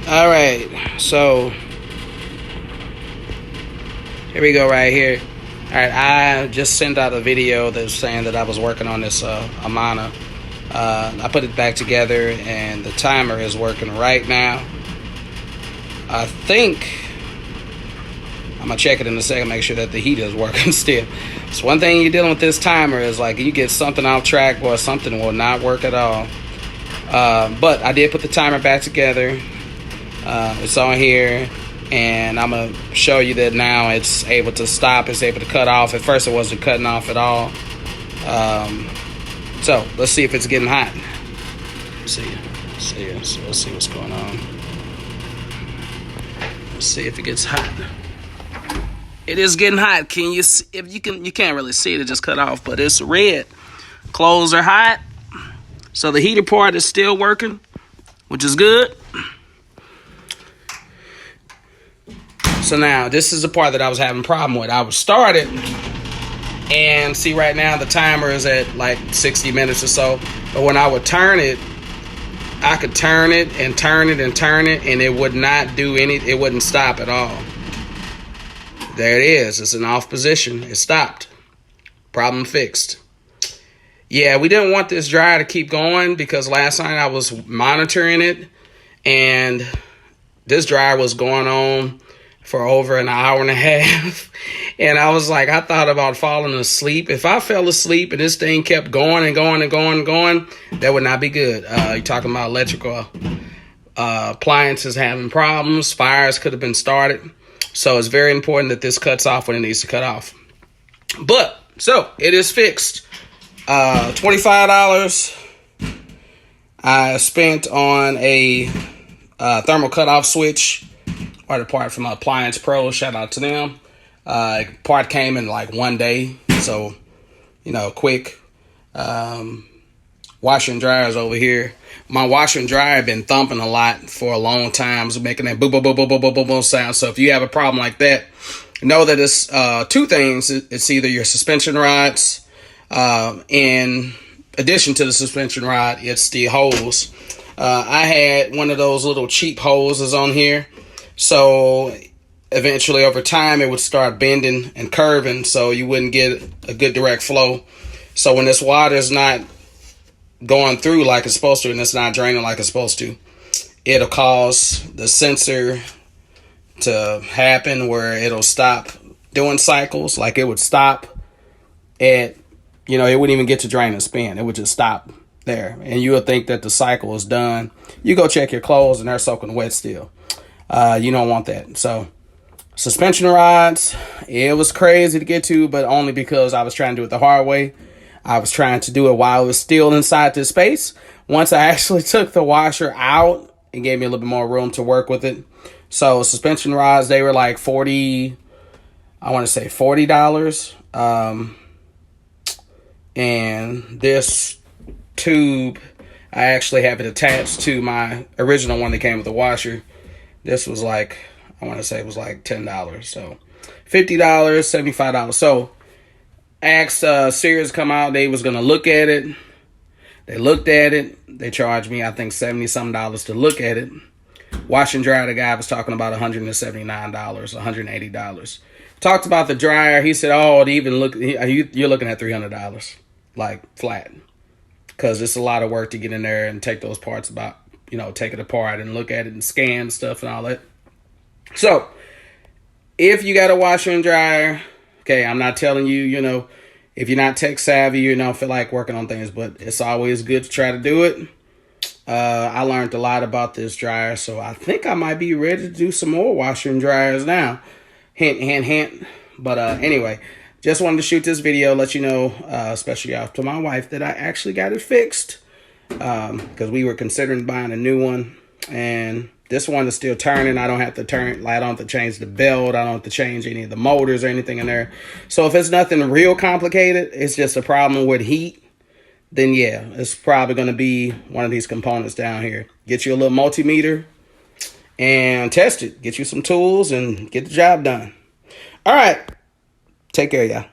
All right, so here we go right here. All right, I just sent out a video that's saying that I was working on this Amana. I put it back together and the timer is working right now. I think I'm gonna check it in a second, make sure that the heat is working still. So one thing you're dealing with this timer is like you get something off track or something will not work at all. But I did put the timer back together. It's on here, and I'm gonna show you that now it's able to stop. It's able to cut off. At first, it wasn't cutting off at all. So let's see if it's getting hot. So let's see what's going on. Let's see if it gets hot. It is getting hot. Can you see? If you can, you can't really see it. It just cut off, but it's red. Clothes are hot. So the heater part is still working, which is good. So now, this is the part that I was having a problem with. I would start it, and see right now the timer is at like 60 minutes or so. But when I would turn it, I could turn it and turn it and turn it, and it would not do any, it wouldn't stop at all. There it is. It's in off position. It stopped. Problem fixed. Yeah, we didn't want this dryer to keep going because last night I was monitoring it, and this dryer was going on for over an hour and a half. And I was like, I thought about falling asleep. If I fell asleep and this thing kept going and going and going and going, that would not be good. You're talking about electrical appliances having problems. Fires could have been started. So it's very important that this cuts off when it needs to cut off. But, so, it is fixed. $25 I spent on a thermal cutoff switch. Part apart from Appliance Pro, shout out to them. Part came in like one day, so quick. Washer and dryers over here. My washer and dryer have been thumping a lot for a long time, so making that boom boom boom boom boom boom boom boom sound. So if you have a problem like that, know that it's two things. It's either your suspension rods, in addition to the suspension rod, it's the hose. I had one of those little cheap hoses on here. So eventually over time it would start bending and curving, so you wouldn't get a good direct flow. So when this water is not going through like it's supposed to and it's not draining like it's supposed to, it'll cause the sensor to happen where it'll stop doing cycles. Like it would stop at, it wouldn't even get to drain and spin. It would just stop there. And you would think that the cycle is done. You go check your clothes and they're soaking wet still. You don't want that. So suspension rods, it was crazy to get to, but only because I was trying to do it the hard way. I was trying to do it while it was still inside this space. Once I actually took the washer out, it gave me a little bit more room to work with it. So suspension rods, they were like $40. And this tube, I actually have it attached to my original one that came with the washer. This was like, I want to say it was like $10. So $50, $75. So asked Sears to come out. They was going to look at it. They looked at it. They charged me, I think, $70-something to look at it. Wash and dryer, the guy was talking about $179, $180. Talked about the dryer. He said, oh, it even you're looking at $300, like flat. Because it's a lot of work to get in there and take those parts about, take it apart and look at it and scan stuff and all that. So, if you got a washer and dryer, okay, I'm not telling you, if you're not tech savvy, you don't feel like working on things, but it's always good to try to do it. I learned a lot about this dryer, so I think I might be ready to do some more washer and dryers now. Hint, hint, hint. But anyway, just wanted to shoot this video, let you know, especially out to my wife, that I actually got it fixed. Because we were considering buying a new one, and this one is still turning. I don't have to I don't have to change the belt. I don't have to change any of the motors or anything in there. So if it's nothing real complicated, it's just a problem with heat, then yeah, it's probably going to be one of these components down here. Get you a little multimeter and test it. Get you some tools and get the job done. All right. Take care, y'all.